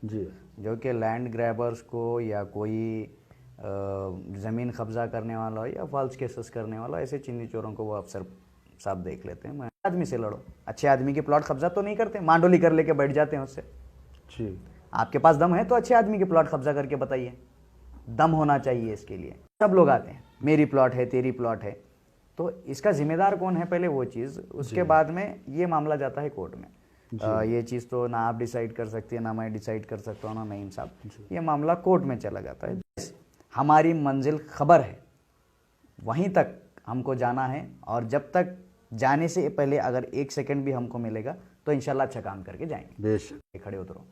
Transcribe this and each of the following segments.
जी, जो कि land grabbers को या कोई ज़मीन कब्जा करने वाला हो या फॉल्स केसेस करने वाला, ऐसे चिन्नी चोरों को वो अफसर साहब देख लेते हैं। आदमी से लड़ो, अच्छे आदमी के प्लॉट कब्जा तो नहीं करते, मांडोली कर लेके बैठ जाते हैं उससे। जी, आपके पास दम है तो अच्छे आदमी के प्लॉट कब्जा करके बताइए, दम होना चाहिए इसके लिए। सब लोग आते हैं, मेरी प्लॉट है, तेरी प्लॉट है, तो इसका जिम्मेदार कौन है, पहले वो चीज़, उसके बाद में ये मामला जाता है कोर्ट में। ये चीज़ तो ना आप डिसाइड कर सकती है, ना मैं डिसाइड कर सकता हूँ, ना नईम साहब, ये मामला कोर्ट में चला जाता है। हमारी मंजिल खबर है, वहीं तक हमको जाना है, और जब तक जाने से पहले अगर 1 सेकंड भी हमको मिलेगा तो इंशाल्लाह अच्छा काम करके जाएंगे। बेशक। खड़े उतरो।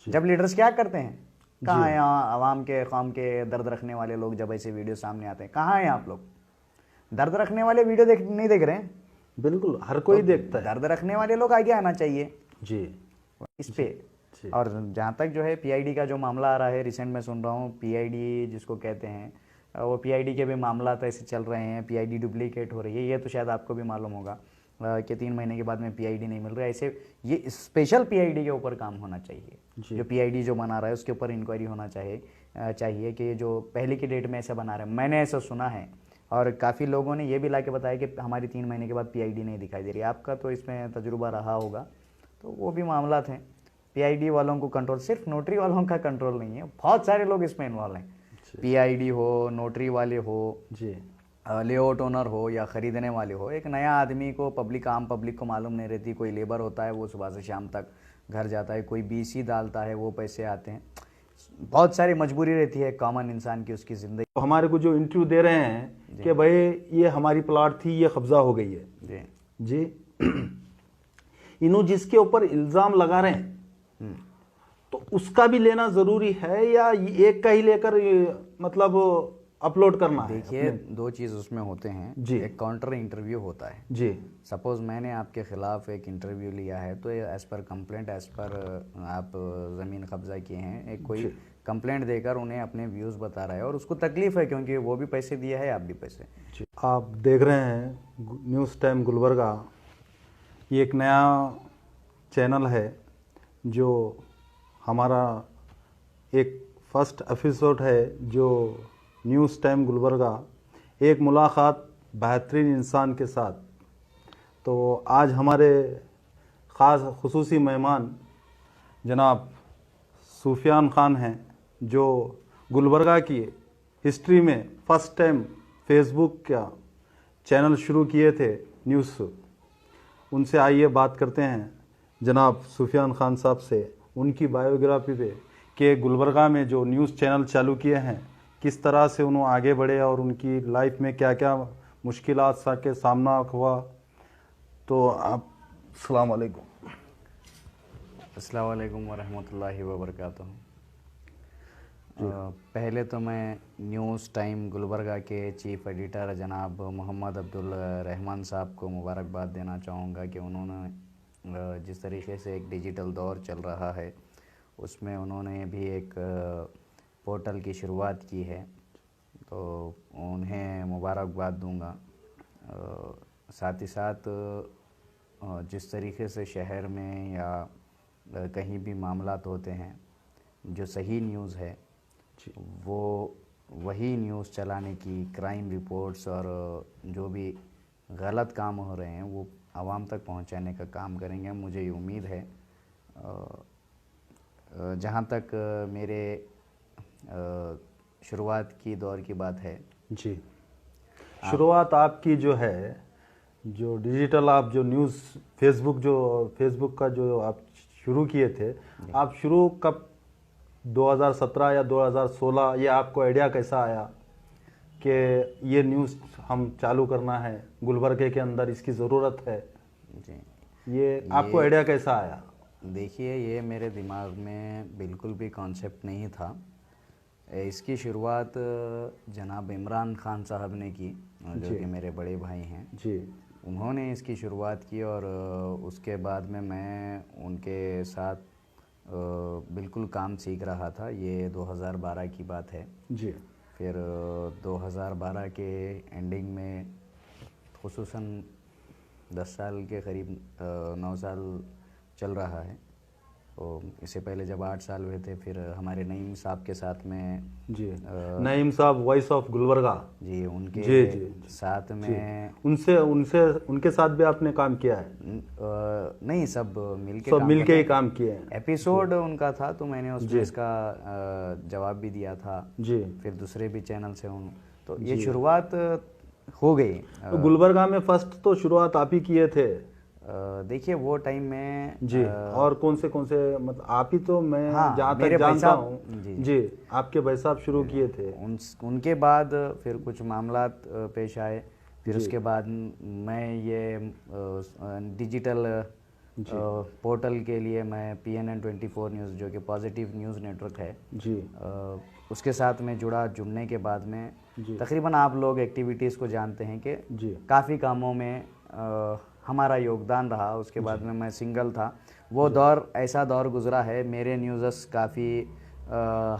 जब लीडर्स क्या करते हैं, कहाँ हैं आवाम के, कौम के दर्द रखने वाले लोग, जब ऐसे वीडियो सामने आते हैं, कहाँ हैं आप लोग? दर्द रखने वाले वीडियो नहीं देख रहे हैं? बिल्कुल, हर कोई देखता है। दर्द रखने वाले लोग आगे आना चाहिए जी, इस पे। और जहाँ तक जो है पीआईडी का जो मामला आ रहा है, रिसेंट में सुन रहा हूँ, पीआईडी जिसको कहते हैं, वो पीआईडी के भी मामला तो ऐसे चल रहे हैं, पीआईडी डुप्लीकेट हो रही है। ये तो शायद आपको भी मालूम होगा कि 3 महीने के बाद में पीआईडी नहीं मिल रहा है। ऐसे ये स्पेशल पीआईडी के ऊपर काम होना चाहिए, जो पीआईडी जो बना रहा है उसके ऊपर इंक्वायरी होना चाहिए कि जो पहले की डेट में ऐसा बना रहा है। मैंने ऐसा सुना है, और काफ़ी लोगों ने ये भी ला के बताया कि हमारी 3 महीने के बाद पीआईडी नहीं दिखाई दे रही। आपका तो इसमें तजुर्बा रहा होगा, तो वो भी मामला थे। पीआईडी वालों को कंट्रोल, सिर्फ नोटरी वालों का कंट्रोल नहीं है, बहुत सारे लोग इसमें इन्वॉल्व हैं। पीआईडी हो, नोटरी वाले हो जी, लेआउट ओनर हो या ख़रीदने वाले हो। एक नया आदमी को, आम पब्लिक को मालूम नहीं रहती। कोई लेबर होता है, वो सुबह से शाम तक घर जाता है, कोई बीसी डालता है, वो पैसे आते हैं। बहुत सारी मजबूरी रहती है कॉमन इंसान की, उसकी ज़िंदगी। तो हमारे को जो इंटरव्यू दे रहे हैं कि भाई ये हमारी प्लाट थी, ये कब्जा हो गई है जी जी, इन्हों जिसके ऊपर इल्ज़ाम लगा रहे हैं तो उसका भी लेना ज़रूरी है, या एक का ही लेकर मतलब अपलोड करना है? देखिए, 2 चीज़ उसमें होते हैं जी। एक काउंटर इंटरव्यू होता है जी, सपोज़ मैंने आपके ख़िलाफ़ एक इंटरव्यू लिया है, तो as per complaint, as per आप ज़मीन कब्ज़ा किए हैं, एक कोई कंप्लेंट देकर उन्हें अपने व्यूज़ बता रहा है, और उसको तकलीफ़ है क्योंकि वो भी पैसे दिया है, आप भी पैसे। जी। आप देख रहे हैं न्यूज़ टाइम गुलबर्गा, ये एक नया चैनल है जो हमारा एक फर्स्ट एपिसोड है, जो न्यूज़ टाइम गुलबर्गा, एक मुलाकात बेहतरीन इंसान के साथ। तो आज हमारे ख़ास खुसूसी मेहमान जनाब सूफियान ख़ान हैं, जो गुलबर्गा की हिस्ट्री में फ़र्स्ट टाइम फेसबुक का चैनल शुरू किए थे न्यूज़। उनसे आइए बात करते हैं जनाब सूफियान ख़ान साहब से, उनकी बायोग्राफी पे कि गुलबर्गा में जो न्यूज़ चैनल चालू किए हैं किस तरह से उन्होंने आगे बढ़े और उनकी लाइफ में क्या क्या मुश्किलात के सामना हुआ। तो आप अस्सलाम वालेकुम। अस्सलाम वालेकुम वरहमतुल्लाहि वबरकातुहू। पहले तो मैं न्यूज़ टाइम गुलबर्गा के चीफ़ एडिटर जनाब मोहम्मद अब्दुल रहमान साहब को मुबारकबाद देना चाहूँगा कि उन्होंने जिस तरीके से एक डिजिटल दौर चल रहा है उसमें उन्होंने भी एक पोर्टल की शुरुआत की है, तो उन्हें मुबारकबाद दूंगा। साथ ही साथ जिस तरीके से शहर में या कहीं भी मामलात होते हैं, जो सही न्यूज़ है वो वही न्यूज़ चलाने की, क्राइम रिपोर्ट्स और जो भी गलत काम हो रहे हैं वो आवाम तक पहुंचाने का काम करेंगे। मुझे ये उम्मीद है। जहाँ तक मेरे शुरुआत की दौर की बात है जी, शुरुआत आपकी जो है, जो डिजिटल आप जो न्यूज़ फेसबुक का जो आप शुरू किए थे, आप शुरू कब, 2017 या 2016, ये आपको आइडिया कैसा आया कि ये न्यूज़ हम चालू करना है, गुलबर्गे के अंदर इसकी ज़रूरत है? जी, ये आपको आइडिया कैसा आया? देखिए, ये मेरे दिमाग में बिल्कुल भी कॉन्सेप्ट नहीं था। इसकी शुरुआत जनाब इमरान खान साहब ने की, जो कि मेरे बड़े भाई हैं जी। उन्होंने इसकी शुरुआत की, और उसके बाद में मैं उनके साथ बिल्कुल काम सीख रहा था। ये 2012 की बात है जी। फिर 2012 के एंडिंग में, खुसूसन 10 साल के करीब, 9 साल चल रहा है, तो इससे पहले जब 8 साल हुए थे, फिर हमारे नईम साहब के साथ में जी, नईम साहब वॉइस ऑफ गुलबर्गा, जी उनके जी जी जी, साथ में उनसे उनसे उनके साथ भी आपने काम किया है? नहीं, सब मिलके सब काम मिलके करते ही हैं। काम किए हैं? एपिसोड उनका था तो मैंने उसमें जी। इसका जवाब भी दिया था। जी। फिर दूसरे भी चैनल से तो ये शुरुआत हो गई। तो गुलबर्गा में फर्स्ट तो शुरुआत आप ही किए थे? देखिए वो टाइम में जी, और कौन से मतलब आप ही तो, मैं हाँ, जहाँ मेरे तक भाई जानता साहब, हूँ जी। जी, आपके भाई साहब शुरू किए थे। उनके बाद फिर कुछ मामलात पेश आए, फिर उसके बाद मैं ये डिजिटल पोर्टल के लिए मैं PNN 24 न्यूज़, जो कि पॉजिटिव न्यूज़ नेटवर्क है जी, उसके साथ में जुड़ने के बाद में जी, तकरीबन आप लोग एक्टिविटीज़ को जानते हैं कि जी, काफ़ी कामों में हमारा योगदान रहा। उसके बाद में मैं सिंगल था, वो दौर ऐसा दौर गुजरा है। मेरे न्यूज़ काफ़ी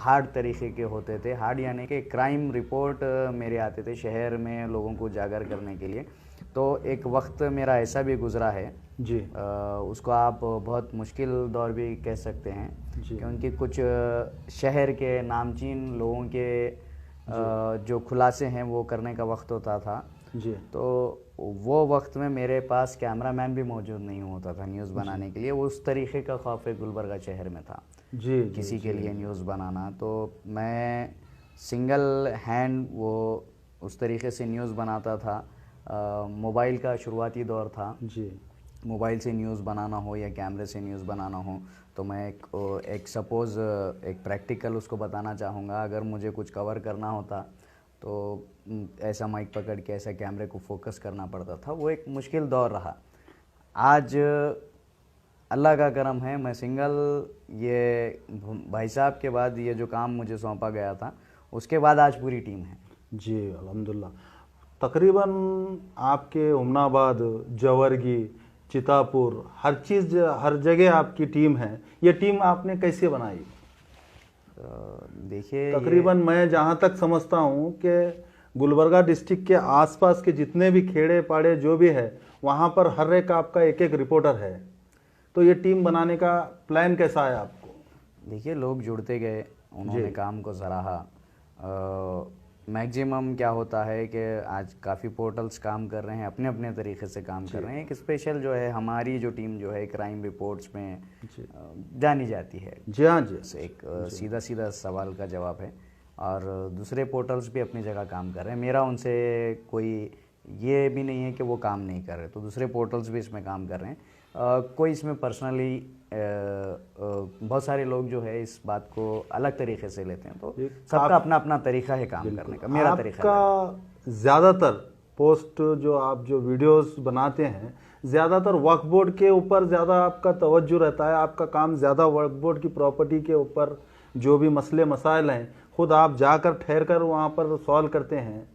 हार्ड तरीके के होते थे, हार्ड यानी कि क्राइम रिपोर्ट मेरे आते थे शहर में लोगों को उजागर करने के लिए। तो एक वक्त मेरा ऐसा भी गुजरा है जी, उसको आप बहुत मुश्किल दौर भी कह सकते हैं, जी। क्योंकि कुछ शहर के नामचीन लोगों के जो खुलासे हैं वो करने का वक्त होता था। जी, तो वो वक्त में मेरे पास कैमरामैन भी मौजूद नहीं होता था न्यूज़ बनाने के लिए। उस तरीके का खौफ गुलबर्गा शहर में था जी, किसी के लिए न्यूज़ बनाना। तो मैं सिंगल हैंड वो उस तरीके से न्यूज़ बनाता था। मोबाइल का शुरुआती दौर था, जी, मोबाइल से न्यूज़ बनाना हो या कैमरे से न्यूज़ बनाना हो, तो मैं एक सपोज़ एक प्रैक्टिकल उसको बताना चाहूँगा। अगर मुझे कुछ कवर करना होता तो ऐसा माइक पकड़ के ऐसा कैमरे को फोकस करना पड़ता था। वो एक मुश्किल दौर रहा। आज अल्लाह का करम है, मैं सिंगल, ये भाई साहब के बाद ये जो काम मुझे सौंपा गया था, उसके बाद आज पूरी टीम है। जी, अल्हम्दुलिल्लाह। तकरीबन आपके उमनाबाद, जवर्गी, चितापुर, हर जगह आपकी टीम है। ये टीम आपने कैसे बनाई? देखिए तकरीबन मैं जहाँ तक समझता हूँ कि गुलबर्गा डिस्ट्रिक्ट के आसपास के जितने भी खेड़े पाड़े जो भी है, वहाँ पर हर एक आपका एक एक रिपोर्टर है। तो ये टीम बनाने का प्लान कैसा आया आपको? देखिए लोग जुड़ते गए, उन्होंने काम को सराहा। मैक्सिमम क्या होता है कि आज काफ़ी पोर्टल्स काम कर रहे हैं, अपने अपने तरीके से काम कर रहे हैं। एक स्पेशल जो है हमारी जो टीम जो है क्राइम रिपोर्ट्स में जानी जाती है। जी हाँ जी, एक सीधा सीधा सवाल का जवाब है। और दूसरे पोर्टल्स भी अपनी जगह काम कर रहे हैं। मेरा उनसे कोई ये भी नहीं है कि वो काम नहीं कर रहे, तो दूसरे पोर्टल्स भी इसमें काम कर रहे हैं। कोई इसमें पर्सनली बहुत सारे लोग जो है इस बात को अलग तरीके से लेते हैं, तो सबका अपना अपना तरीका है काम करने का। मेरा तरीका आपका ज़्यादातर पोस्ट जो वीडियोस बनाते हैं, ज़्यादातर वक्फ बोर्ड के ऊपर ज़्यादा आपका तवज्जो रहता है। आपका काम ज़्यादा वक्फ बोर्ड की प्रॉपर्टी के ऊपर, जो भी मसले मसाइल हैं खुद आप जाकर ठहर कर वहाँ पर सॉल्व करते हैं।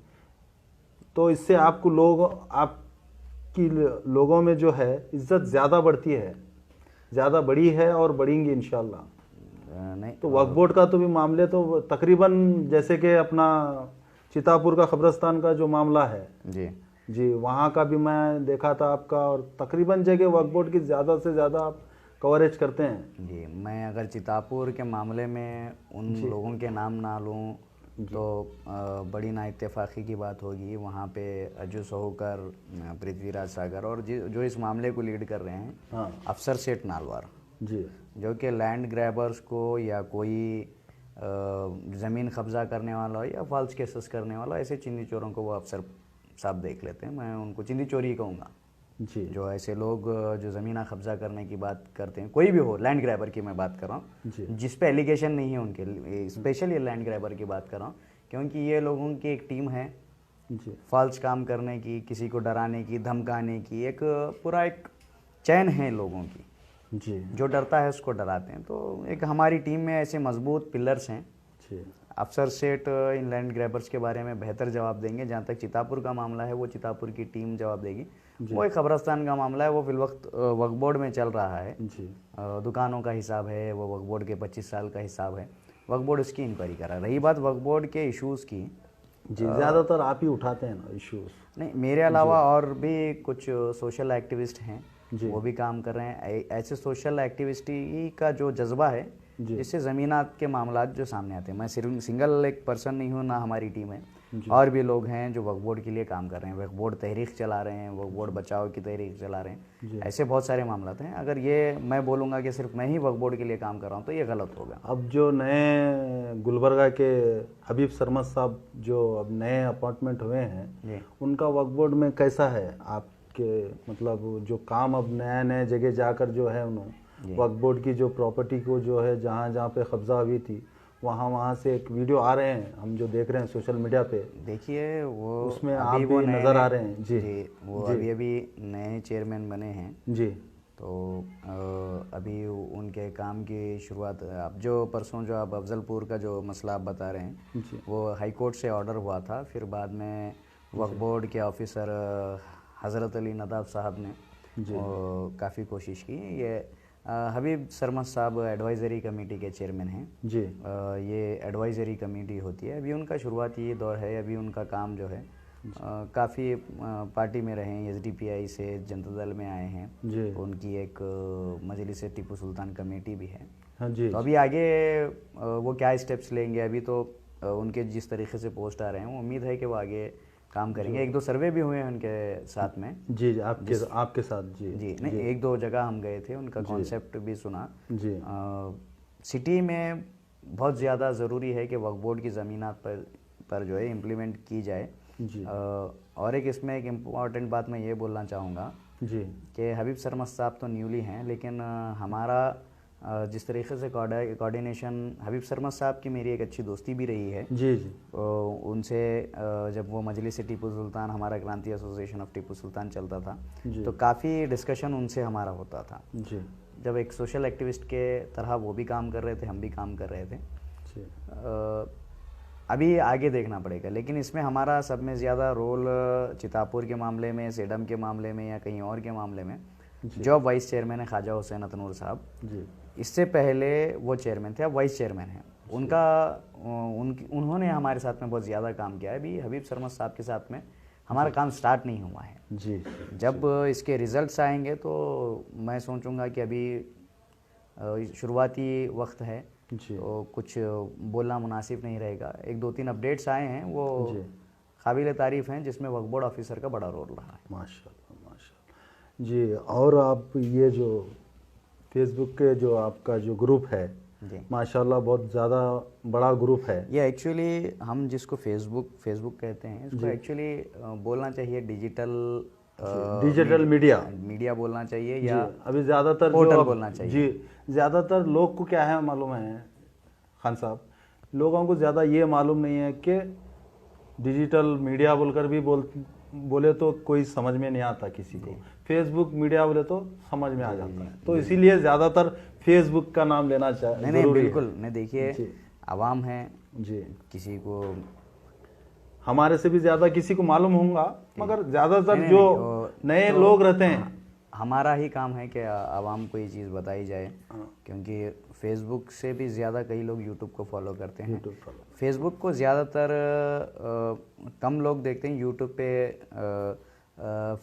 तो इससे आपको आपकी लोगों में जो है इज्जत ज़्यादा बढ़ती है, ज़्यादा बड़ी है और बढ़ेंगी इंशाल्लाह। नहीं तो वक्फ बोर्ड का तो भी मामले तो तकरीबन, जैसे कि अपना चितापुर का खबरस्तान का जो मामला है जी, वहाँ का भी मैं देखा था आपका, और तकरीबन जगह वक्फ बोर्ड की ज़्यादा से ज़्यादा आप कवरेज करते हैं। जी, मैं अगर चितापुर के मामले में उन लोगों के नाम ना लूँ तो बड़ी ना इत्तेफाकी की बात होगी। वहाँ पे अजू सोहकर, पृथ्वीराज सागर और जो इस मामले को लीड कर रहे हैं, हाँ, अफसर सेठ नालवार जी, जो कि लैंड ग्रैबर्स को या कोई ज़मीन कब्ज़ा करने वाला हो या फॉल्स केसेस करने वाला, ऐसे चिंदी चोरों को वो अफसर साहब देख लेते हैं। मैं उनको चिंदी चोरी ही कहूँगा जी। जो ऐसे लोग जो ज़मीना कब्ज़ा करने की बात करते हैं, कोई भी हो, लैंड ग्रैबर की मैं बात कर रहा हूँ, जिस पे एलिगेशन नहीं है उनके, स्पेशल ये लैंड ग्रैबर की बात कर रहा हूँ, क्योंकि ये लोगों की एक टीम है जी, फॉल्स काम करने की, किसी को डराने की, धमकाने की, एक पूरा एक चैन है लोगों की। जी, जो डरता है उसको डराते हैं। तो एक हमारी टीम में ऐसे मजबूत पिलर्स हैं। जी, अफसर सेठ इन लैंड ग्रैबर्स के बारे में बेहतर जवाब देंगे। जहाँ तक चितापुर का मामला है वो चितापुर की टीम जवाब देगी। वो एक खबरस्तान का मामला है, वो फिलवक्त वक्फ बोर्ड में चल रहा है जी, दुकानों का हिसाब है, वो वक्फ बोर्ड के 25 साल का हिसाब है, वक्फ बोर्ड उसकी इंक्वायरी कर रहा है। रही बात वक्फ बोर्ड के इश्यूज़ की, जी, ज़्यादातर आप ही उठाते हैं ना इश्यूज? नहीं, मेरे अलावा और भी कुछ सोशल एक्टिविस्ट हैं जी। वो भी काम कर रहे हैं। ऐसे सोशल एक्टिविटी का जो जज्बा है, जी। जिससे ज़मीनात के मामलात जो सामने आते हैं, मैं सिर्फ सिंगल एक पर्सन नहीं हूँ, ना हमारी टीम है, जी। और भी लोग हैं जो वक्फ बोर्ड के लिए काम कर रहे हैं, वक्फ बोर्ड तहरीक चला रहे हैं, वक्फ बोर्ड बचाओ की तहरीक चला रहे जी। हैं। ऐसे बहुत सारे मामलात हैं। अगर ये मैं बोलूँगा कि सिर्फ मैं ही वक्फ बोर्ड के लिए काम कर रहा हूँ तो ये गलत होगा। अब जो नए गुलबर्गा के हबीब सरमद साहब जो अब नए अपॉइंटमेंट हुए हैं, जी। उनका वक्फ बोर्ड में कैसा है आपके, मतलब जो काम अब नया नए जगह जाकर जो है उन्होंने वक्फ बोर्ड की जो प्रॉपर्टी को जो है जहाँ जहाँ पे कब्जा हुई थी वहाँ से एक वीडियो आ रहे हैं, हम जो देख रहे हैं सोशल मीडिया पे, देखिए वो उसमें आप अभी भी वो नज़र आ रहे हैं। जी। जी, वो जी। अभी नए चेयरमैन बने हैं। जी। तो अभी उनके काम की शुरुआत, अब जो परसों जो आप अफजलपुर का जो मसला आप बता रहे हैं, जी। वो हाई कोर्ट से ऑर्डर हुआ था, फिर बाद में वक्फ बोर्ड के ऑफिसर हज़रत अली नदाब साहब ने काफ़ी कोशिश की। ये हबीब सरमद साहब एडवाइज़री कमेटी के चेयरमैन हैं। जी। ये एडवाइज़री कमेटी होती है, अभी उनका शुरुआती दौर है। अभी उनका काम जो है काफ़ी पार्टी में रहे हैं, एसडीपीआई से जनता दल में आए हैं। जी। उनकी एक मजलिस टिप्पू सुल्तान कमेटी भी है। हाँ जी। तो अभी आगे वो क्या स्टेप्स लेंगे, अभी तो उनके जिस तरीके से पोस्ट आ रहे हैं, उम्मीद है कि वो आगे काम करेंगे। एक दो सर्वे भी हुए हैं उनके साथ में। जी। आपके साथ। जी। जी नहीं, एक दो जगह हम गए थे, उनका कॉन्सेप्ट भी सुना। जी। सिटी में बहुत ज़्यादा ज़रूरी है कि वक्फ बोर्ड की ज़मीनात पर जो है इम्प्लीमेंट की जाए। जी। और एक इसमें एक इम्पॉर्टेंट बात मैं ये बोलना चाहूँगा जी। कि हबीब सरमद साहब तो न्यूली हैं, लेकिन हमारा जिस तरीके से कोऑर्डिनेशन, हबीब सरमद साहब की मेरी एक अच्छी दोस्ती भी रही है। जी। जी। उनसे जब वो मजलिस टिप्पू सुल्तान, हमारा क्रांति एसोसिएशन ऑफ टिप्पू सुल्तान चलता था, तो काफ़ी डिस्कशन उनसे हमारा होता था। जी। जब एक सोशल एक्टिविस्ट के तरह वो भी काम कर रहे थे, हम भी काम कर रहे थे। जी। अभी आगे देखना पड़ेगा, लेकिन इसमें हमारा सब में ज़्यादा रोल चितापुर के मामले में, सेडम के मामले में या कहीं और के मामले में, जो वाइस चेयरमैन है ख्वाजा हुसैन अतनूर साहब, जी। इससे पहले वो चेयरमैन थे, अब वाइस चेयरमैन हैं। उन्होंने हमारे साथ में बहुत ज़्यादा काम किया है। अभी हबीब सरमद साहब के साथ में हमारा काम स्टार्ट नहीं हुआ है। जी। जब इसके रिजल्ट्स आएंगे तो मैं सोचूंगा कि अभी शुरुआती वक्त है, तो कुछ बोलना मुनासिब नहीं रहेगा। एक दो तीन अपडेट्स आए हैं, वो काबिल तारीफ़ हैं, जिसमें वक्फ बोर्ड ऑफिसर का बड़ा रोल रहा है। माशाल्लाह, माशाल्लाह जी। और आप ये जो फेसबुक के जो आपका जो ग्रुप है, माशाल्लाह बहुत ज़्यादा बड़ा ग्रुप है। ये एक्चुअली हम जिसको फेसबुक कहते हैं, इसको एक्चुअली बोलना चाहिए डिजिटल मीडिया बोलना चाहिए, या अभी ज़्यादातर पोर्टल बोलना चाहिए। जी। ज़्यादातर लोग को क्या है मालूम है खान साहब, लोगों को ज़्यादा ये मालूम नहीं है कि डिजिटल मीडिया बोलकर भी बोले तो कोई समझ में नहीं आता किसी को, फेसबुक मीडिया बोले तो समझ में आ जाता है। तो इसीलिए ज़्यादातर फेसबुक का नाम लेना चाहिए। नहीं, बिल्कुल नहीं। देखिए, आवाम है जी, किसी को हमारे से भी ज़्यादा किसी को मालूम होगा, मगर ज़्यादातर जो नए लोग रहते हैं, हमारा ही काम है कि आवाम को ये चीज़ बताई जाए, क्योंकि फेसबुक से भी ज़्यादा कई लोग यूट्यूब को फॉलो करते हैं। फेसबुक को ज़्यादातर कम लोग देखते हैं। यूट्यूब पे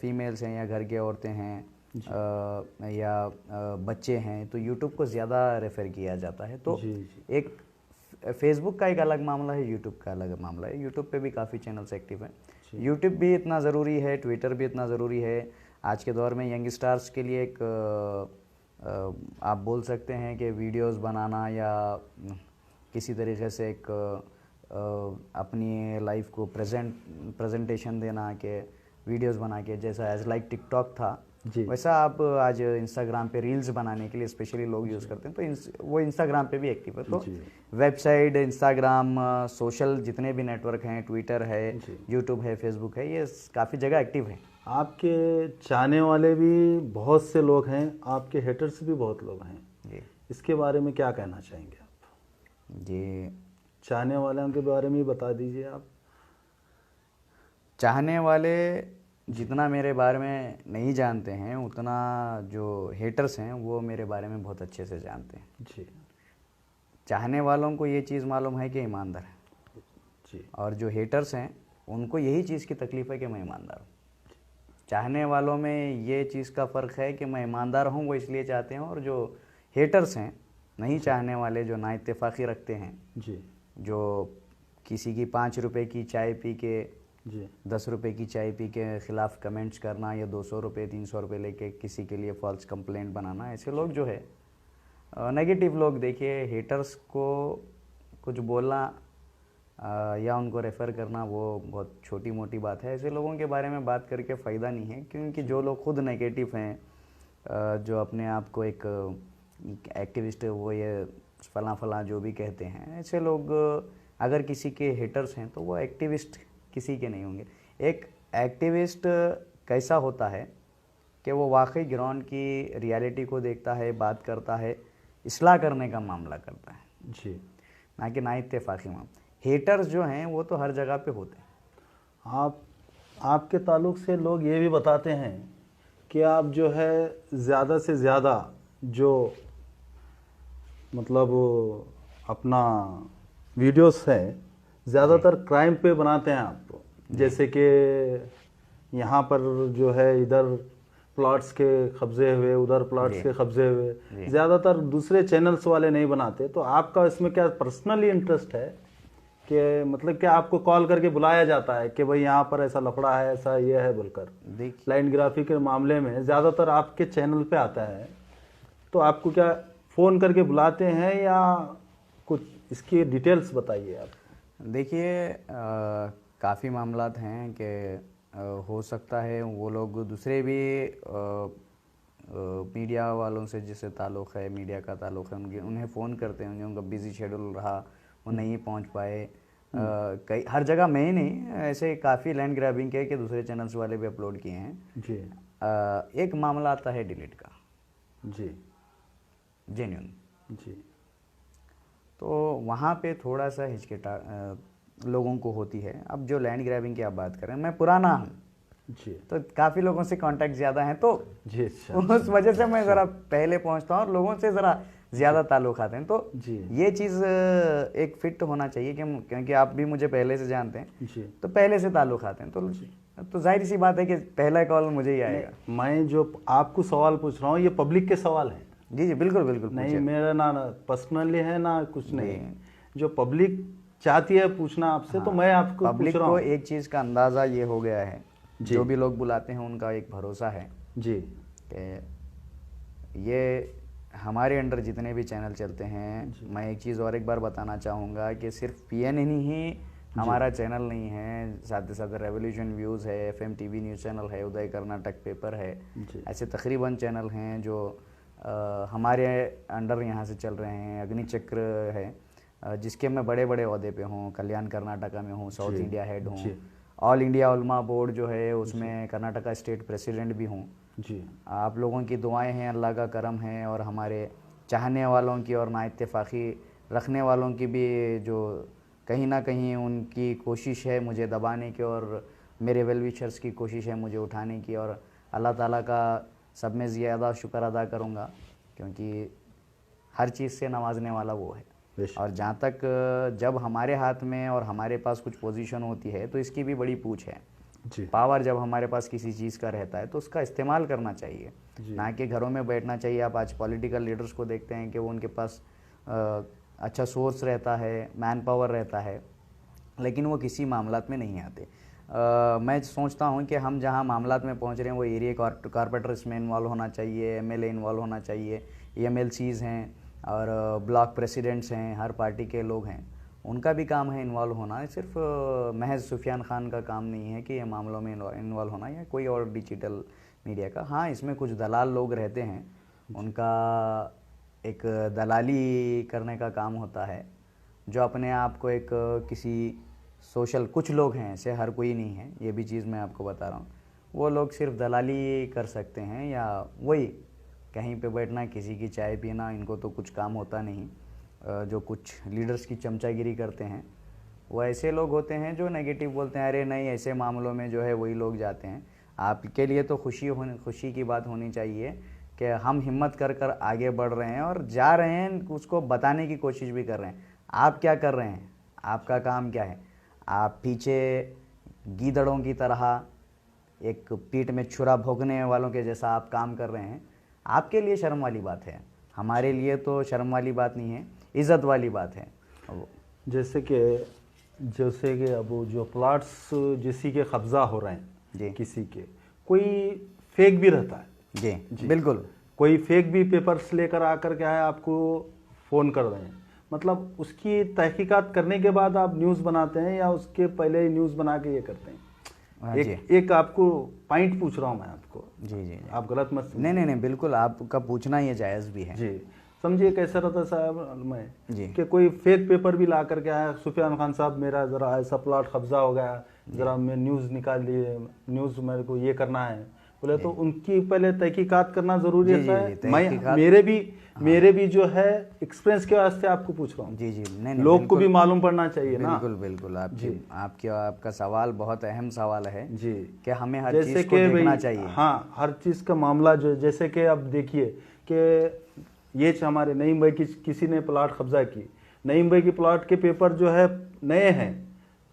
फीमेल्स हैं या घर की औरतें हैं या बच्चे हैं, तो यूट्यूब को ज़्यादा रेफ़र किया जाता है। तो एक फेसबुक का एक अलग मामला है, यूट्यूब का अलग मामला है। यूट्यूब पे भी काफ़ी चैनल्स एक्टिव हैं। यूट्यूब भी इतना ज़रूरी है, ट्विटर भी इतना ज़रूरी है आज के दौर में। यंग स्टार्स के लिए एक आप बोल सकते हैं कि वीडियोस बनाना या किसी तरीके से एक अपनी लाइफ को प्रेजेंटेशन देना के वीडियोस बना के, जैसा एज लाइक टिकटॉक था, वैसा आप आज इंस्टाग्राम पे रील्स बनाने के लिए स्पेशली लोग यूज़ करते हैं। तो वो इंस्टाग्राम पे भी एक्टिव है। तो वेबसाइट, इंस्टाग्राम, सोशल जितने भी नेटवर्क हैं, ट्विटर है, यूट्यूब है, फेसबुक है, ये काफ़ी जगह एक्टिव हैं। आपके चाहने वाले भी बहुत से लोग हैं, आपके हेटर्स भी बहुत लोग हैं जी। इसके बारे में क्या कहना चाहेंगे आप जी? चाहने वालों के बारे में बता दीजिए आप। चाहने वाले जितना मेरे बारे में नहीं जानते हैं, उतना जो हेटर्स हैं वो मेरे बारे में बहुत अच्छे से जानते हैं जी। चाहने वालों को ये चीज़ मालूम है कि ईमानदार है जी, और जो हेटर्स हैं उनको यही चीज़ की तकलीफ़ है कि मैं ईमानदार हूँ। चाहने वालों में ये चीज़ का फ़र्क है कि मैं ईमानदार हूँ, वो इसलिए चाहते हैं, और जो हेटर्स हैं, नहीं चाहने वाले, जो ना इत्तेफाकी रखते हैं, जी जो किसी की 5 रुपए की चाय पी के, जी 10 रुपए की चाय पी के ख़िलाफ़ कमेंट्स करना, या 200 रुपये 300 रुपये लेके किसी के लिए फॉल्स कंप्लेंट बनाना, ऐसे लोग जो है नेगेटिव लोग, देखिए हेटर्स को कुछ बोलना या उनको रेफ़र करना वो बहुत छोटी मोटी बात है। ऐसे लोगों के बारे में बात करके फ़ायदा नहीं है, क्योंकि जो लोग खुद नेगेटिव हैं, जो अपने आप को एक एक्टिविस्ट, वो ये फलां जो भी कहते हैं, ऐसे लोग अगर किसी के हेटर्स हैं तो वो एक्टिविस्ट किसी के नहीं होंगे। एक एक्टिविस्ट कैसा होता है कि वो वाकई ग्राउंड की रियलिटी को देखता है, बात करता है, इस्लाह करने का मामला करता है, जी। ना कि ना इत्तेफाकी मामला। हेटर्स जो हैं वो तो हर जगह पे होते हैं। आपके ताल्लुक से लोग ये भी बताते हैं कि आप जो है ज़्यादा से ज़्यादा जो मतलब अपना वीडियोस हैं ज़्यादातर क्राइम पे बनाते हैं आप, जैसे कि यहाँ पर जो है इधर प्लॉट्स के कब्जे हुए, उधर प्लॉट्स के कब्जे हुए, ज़्यादातर दूसरे चैनल्स वाले नहीं बनाते। तो आपका इसमें क्या पर्सनली इंटरेस्ट है कि मतलब क्या आपको कॉल करके बुलाया जाता है कि भाई यहाँ पर ऐसा लफड़ा है, ऐसा ये है बोलकर? देखिए, लाइन ग्राफी के मामले में ज़्यादातर आपके चैनल पे आता है, तो आपको क्या फ़ोन करके बुलाते हैं या कुछ इसकी डिटेल्स बताइए आप। देखिए, काफ़ी मामलात हैं कि हो सकता है वो लोग दूसरे भी मीडिया वालों से जिससे ताल्लुक़ है, मीडिया का ताल्लुक़ है, उन्हें फ़ोन करते होंगे, उनका बिज़ी शेड्यूल रहा, वो नहीं पहुंच पाए। कई हर जगह मैं ही नहीं, ऐसे काफ़ी लैंड ग्रैबिंग के दूसरे चैनल्स वाले भी अपलोड किए हैं जी। एक मामला आता है डिलीट का, जी जेन्युइन, जी। तो वहाँ पे थोड़ा सा हिचकिटा लोगों को होती है। अब जो लैंड ग्रैबिंग की आप बात करें, मैं पुराना हूँ जी, तो काफ़ी लोगों से कांटेक्ट ज़्यादा हैं, तो जी अच्छा, उस वजह से मैं ज़रा पहले पहुँचता हूँ और लोगों से ज़रा ज़्यादा ताल्लुक़ आते हैं। तो जी ये चीज़ एक फिट होना चाहिए कि क्योंकि आप भी मुझे पहले से जानते हैं, जी। तो पहले से ताल्लुक़ आते हैं, तो जाहिर सी बात है कि पहला कॉल मुझे ही आएगा। मैं जो आपको सवाल पूछ रहा हूँ ये पब्लिक के सवाल हैं। जी जी, बिल्कुल बिल्कुल, नहीं पूछिए। मेरा ना पर्सनली है ना कुछ नहीं, जो पब्लिक चाहती है पूछना आपसे, तो मैं आपको पूछ पब्लिक रहा को हूँ। एक चीज़ का अंदाज़ा ये हो गया है, जी। जो भी लोग बुलाते हैं उनका एक भरोसा है जी कि ये हमारे अंडर जितने भी चैनल चलते हैं, मैं एक चीज़ और एक बार बताना चाहूँगा कि सिर्फ PN ही हमारा चैनल नहीं है, साथ ही साथ रेवोल्यूशन व्यूज़ है, FM TV न्यूज़ चैनल है, उदय कर्नाटक पेपर है, ऐसे तकरीबन चैनल हैं जो हमारे अंडर यहाँ से चल रहे हैं। अग्निचक्र है, जिसके मैं बड़े बड़े ओहदे पे हूँ, कल्याण कर्नाटका में हूँ, साउथ इंडिया हेड हूँ, ऑल इंडिया उलमा बोर्ड जो है उसमें कर्नाटका स्टेट प्रेसिडेंट भी हूँ। जी। आप लोगों की दुआएं हैं, अल्लाह का करम है, और हमारे चाहने वालों की और ना इत्तेफाकी रखने वालों की भी जो कहीं ना कहीं उनकी कोशिश है मुझे दबाने की, और मेरे वेल विशर्स की कोशिश है मुझे उठाने की, और अल्लाह ताला का सब में ज़्यादा शुक्र अदा करूँगा, क्योंकि हर चीज़ से नवाजने वाला वो है। और जहाँ तक जब हमारे हाथ में और हमारे पास कुछ पोजीशन होती है तो इसकी भी बड़ी पूछ है जी। पावर जब हमारे पास किसी चीज़ का रहता है तो उसका इस्तेमाल करना चाहिए, ना कि घरों में बैठना चाहिए। आप आज पॉलिटिकल लीडर्स को देखते हैं कि वो उनके पास अच्छा सोर्स रहता है, मैन पावर रहता है, लेकिन वो किसी मामलात में नहीं आते। मैं सोचता हूँ कि हम जहाँ मामलात में पहुँच रहे हैं वो एरिया कॉर्पोरेटर इसमें इन्वॉल्व होना चाहिए, MLA इन्वॉल्व होना चाहिए, MLCs हैं और ब्लॉक प्रेसिडेंट्स हैं, हर पार्टी के लोग हैं, उनका भी काम है इन्वॉल्व होना। सिर्फ महज सुफियान खान का काम नहीं है कि ये मामलों में इन्वॉल्व होना, या कोई और डिजिटल मीडिया का। हाँ, इसमें कुछ दलाल लोग रहते हैं, उनका एक दलाली करने का काम होता है, जो अपने आप को एक किसी सोशल, कुछ लोग हैं ऐसे, हर कोई नहीं है, ये भी चीज़ मैं आपको बता रहा हूँ। वो लोग सिर्फ दलाली कर सकते हैं, या वही कहीं पे बैठना, किसी की चाय पीना, इनको तो कुछ काम होता नहीं। जो कुछ लीडर्स की चमचागिरी करते हैं वो ऐसे लोग होते हैं जो नेगेटिव बोलते हैं, अरे नहीं ऐसे मामलों में जो है वही लोग जाते हैं। आपके लिए तो खुशी की बात होनी चाहिए कि हम हिम्मत कर कर आगे बढ़ रहे हैं और जा रहे हैं, उसको बताने की कोशिश भी कर रहे हैं। आप क्या कर रहे हैं, आपका काम क्या है? आप पीछे गीदड़ों की तरह एक पीठ में छुरा भोंकने वालों के जैसा आप काम कर रहे हैं, आपके लिए शर्म वाली बात है। हमारे लिए तो शर्म वाली बात नहीं है, इज़्ज़त वाली बात है। जैसे कि अब वो जो प्लॉट्स किसी के कब्जा हो रहे हैं जी किसी के, कोई फेक भी रहता है जी बिल्कुल। कोई फेक भी पेपर्स लेकर आकर क्या है आपको फ़ोन कर रहे हैं, मतलब उसकी तहकीकात करने के बाद आप न्यूज़ बनाते हैं या उसके पहले ही न्यूज़ बना के ये करते हैं? एक आपको पॉइंट पूछ रहा हूँ मैं आपको। जी आप गलत मत समझिए। नहीं बिल्कुल, आपका पूछना ये जायज़ भी है जी समझिए कैसा रहता साहब मैं जी कि कोई फेक पेपर भी ला करके आया, सुफियान खान साहब मेरा ज़रा ऐसा प्लॉट कब्जा हो गया, ज़रा मैं न्यूज़ निकाल लिए, न्यूज़ मेरे को ये करना है बोले, तो उनकी पहले तहकीकात करना ज़रूरी है। मेरे भी जो है एक्सपीरियंस के वास्ते आपको पूछ रहा हूँ। जी नहीं लोग को भी मालूम पड़ना चाहिए ना। बिल्कुल आपका सवाल बहुत अहम सवाल है जी कि हमें हर चीज़ को देखना चाहिए। हाँ, हर चीज़ का मामला जो जैसे कि अब देखिए कि ये हमारे नईम भाई की किसी ने प्लॉट कब्जा की, नईम भाई की प्लॉट के पेपर जो है नए हैं,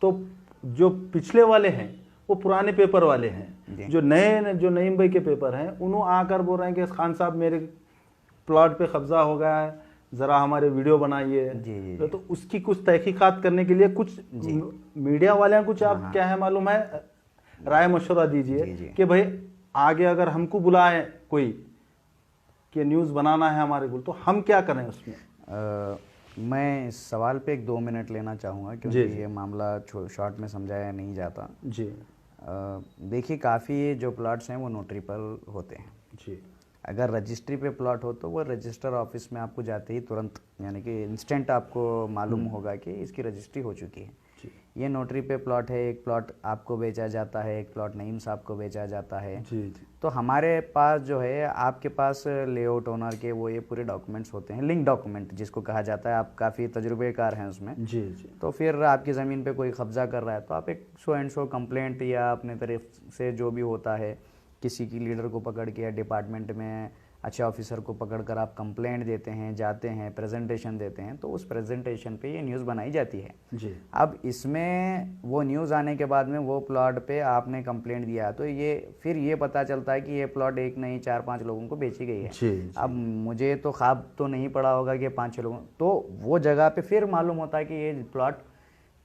तो जो पिछले वाले हैं वो पुराने पेपर वाले हैं। जो नईम भाई के पेपर हैं उन्होंने आकर बोल रहे हैं कि खान साहब मेरे प्लॉट पे कब्जा हो गया है, ज़रा हमारे वीडियो बनाइए। तो उसकी कुछ तहकीकात करने के लिए कुछ मीडिया वाले कुछ आप क्या है मालूम है राय मशवरा दीजिए कि भाई आगे अगर हमको बुलाए कोई कि न्यूज़ बनाना है हमारे को, तो हम क्या करें उसमें? मैं इस सवाल पे 1-2 मिनट लेना चाहूँगा क्योंकि ये मामला शॉर्ट में समझाया नहीं जाता। जी देखिए, काफ़ी जो प्लॉट्स हैं वो नोटरीपल होते हैं जी। अगर रजिस्ट्री पे प्लॉट हो तो वो रजिस्टर ऑफिस में आपको जाते ही तुरंत यानी कि इंस्टेंट आपको मालूम होगा कि इसकी रजिस्ट्री हो चुकी है। ये नोटरी पे प्लॉट है, एक प्लॉट आपको बेचा जाता है, एक प्लॉट नईम साहब को बेचा जाता है। जी। तो हमारे पास जो है आपके पास लेआउट ओनर के वो ये पूरे डॉक्यूमेंट्स होते हैं, लिंक डॉक्यूमेंट जिसको कहा जाता है। आप काफ़ी तजुर्बेकार हैं उसमें। जी। तो फिर आपकी ज़मीन पे कोई कब्जा कर रहा है तो आप एक शो एंड शो कंप्लेंट या अपने तरफ से जो भी होता है किसी की लीडर को पकड़ के या डिपार्टमेंट में अच्छे ऑफिसर को पकड़कर आप कंप्लेंट देते हैं, जाते हैं, प्रेजेंटेशन देते हैं, तो उस प्रेजेंटेशन पे ये न्यूज़ बनाई जाती है जी। अब इसमें वो न्यूज़ आने के बाद में वो प्लॉट पे आपने कंप्लेंट दिया तो ये फिर ये पता चलता है कि ये प्लॉट एक नहीं 4-5 लोगों को बेची गई है। जी। अब मुझे तो ख्वाब तो नहीं पड़ा होगा कि 5-6 लोगों, तो वो जगह पे फिर मालूम होता है कि ये प्लॉट,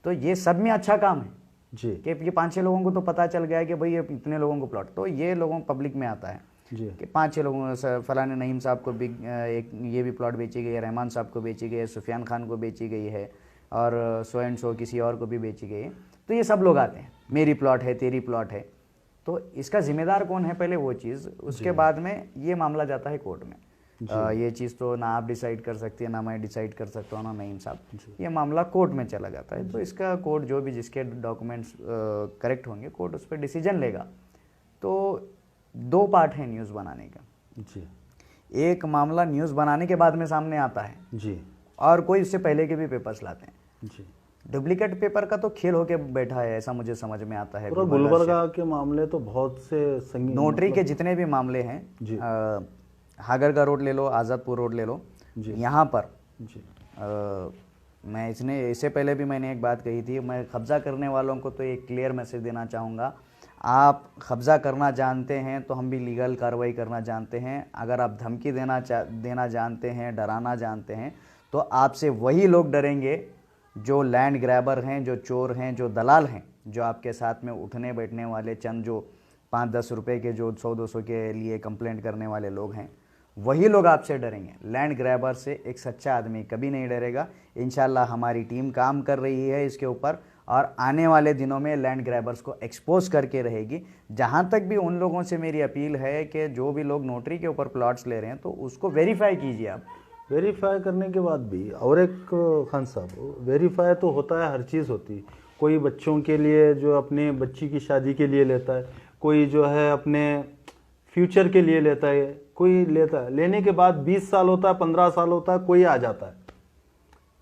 तो ये सब में अच्छा काम है जी कि ये 5-6 लोगों को तो पता चल गया कि भाई ये इतने लोगों को प्लॉट, तो ये लोगों पब्लिक में आता है जी कि 5-6 लोगों, फलाने नईम साहब को भी एक ये भी प्लॉट बेची गई है, रहमान साहब को बेची गई है, सुफियान खान को बेची गई है और सो एंड सो किसी और को भी बेची गई है। तो ये सब लोग आते हैं, मेरी प्लॉट है, तेरी प्लॉट है, तो इसका जिम्मेदार कौन है पहले वो चीज़, उसके बाद में ये मामला जाता है कोर्ट में। ये चीज़ तो ना आप डिसाइड कर सकती है, ना मैं डिसाइड कर सकता हूँ, ना नईम साहब, ये मामला कोर्ट में चला जाता है। तो इसका कोर्ट जो भी जिसके डॉक्यूमेंट्स करेक्ट होंगे कोर्ट उस पर डिसीजन लेगा। तो 2 पार्ट है न्यूज़ बनाने का जी। एक मामला न्यूज़ बनाने के बाद में सामने आता है जी, और कोई उससे पहले के भी पेपर्स लाते हैं जी। डुप्लीकेट पेपर का तो खेल होके बैठा है, ऐसा मुझे समझ में आता है। पूरा गुलबर्गा के मामले तो बहुत से संगीन, नोटरी के जितने भी मामले हैं, हागरगा रोड ले लो, आज़ादपुर रोड ले लो, यहाँ पर जी। मैं इससे पहले भी मैंने एक बात कही थी, मैं कब्ज़ा करने वालों को तो एक क्लियर मैसेज देना चाहूँगा, आप कब्ज़ा करना जानते हैं तो हम भी लीगल कार्रवाई करना जानते हैं। अगर आप धमकी देना जानते हैं, डराना जानते हैं, तो आपसे वही लोग डरेंगे जो लैंड ग्रैबर हैं, जो चोर हैं, जो दलाल हैं, जो आपके साथ में उठने बैठने वाले चंद जो 5-10 रुपए के जो 100-200 के लिए कंप्लेंट करने वाले लोग हैं, वही लोग आपसे डरेंगे। लैंड ग्रैबर से एक सच्चा आदमी कभी नहीं डरेगा। इंशाल्लाह हमारी टीम काम कर रही है इसके ऊपर और आने वाले दिनों में लैंड ग्रैबर्स को एक्सपोज करके रहेगी। जहां तक भी उन लोगों से मेरी अपील है कि जो भी लोग नोटरी के ऊपर प्लॉट्स ले रहे हैं तो उसको वेरीफाई कीजिए आप। वेरीफाई करने के बाद भी और एक खान साहब, वेरीफाई तो होता है, हर चीज़ होती है। कोई बच्चों के लिए जो अपने बच्ची की शादी के लिए लेता है, कोई जो है अपने फ्यूचर के लिए लेता है, कोई लेता है, लेने के बाद 20 साल होता है, 15 साल होता है, कोई आ जाता है,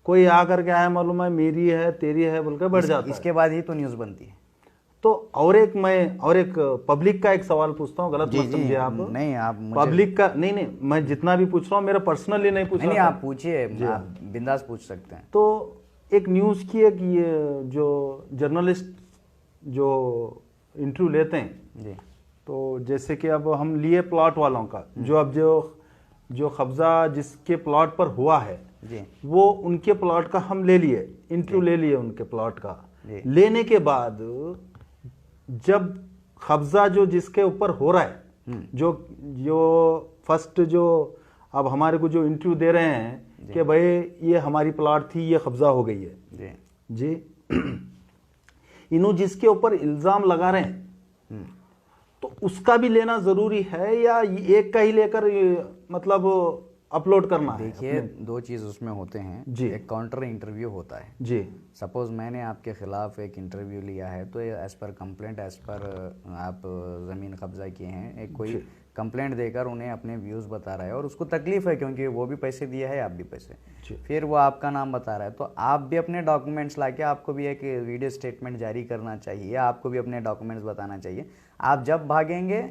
कोई आकर के आया मालूम है मेरी है तेरी है बोलकर बढ़ जाता है। इसके बाद ही तो न्यूज़ बनती है। तो और एक पब्लिक का एक सवाल पूछता हूँ, गलत मत समझिए आप। नहीं, आप पब्लिक का नहीं, मैं जितना भी पूछ रहा हूँ मेरा पर्सनली नहीं पूछ रहा। नहीं, आप पूछिए, आप बिंदास पूछ सकते हैं। तो एक न्यूज़ की एक ये जो जर्नलिस्ट जो इंटरव्यू लेते हैं जी, तो जैसे कि अब हम लिए प्लॉट वालों का, जो अब जो कब्जा जिसके प्लॉट पर हुआ है जी वो उनके प्लॉट का हम ले लिए, इंटरव्यू ले लिए उनके प्लॉट का। जी लेने के बाद जब कब्जा जो जिसके ऊपर हो रहा है, जो जो फर्स्ट जो अब हमारे को जो इंटरव्यू दे रहे हैं कि भाई ये हमारी प्लॉट थी, ये कब्जा हो गई है जी जी, इन्हों जिसके ऊपर इल्जाम लगा रहे हैं तो उसका भी लेना जरूरी है या एक का ही लेकर मतलब अपलोड करना है? देखिए, दो चीज़ उसमें होते हैं जी। एक काउंटर इंटरव्यू होता है जी सपोज मैंने आपके खिलाफ एक इंटरव्यू लिया है तो as per complaint, as per आप ज़मीन कब्जा किए हैं, एक कोई कंप्लेंट देकर उन्हें अपने व्यूज़ बता रहा है और उसको तकलीफ है क्योंकि वो भी पैसे दिया है, आप भी पैसे, फिर वो आपका नाम बता रहा है, तो आप भी अपने डॉक्यूमेंट्स लाके आपको भी एक वीडियो स्टेटमेंट जारी करना चाहिए, आपको भी अपने डॉक्यूमेंट्स बताना चाहिए। आप जब भागेंगे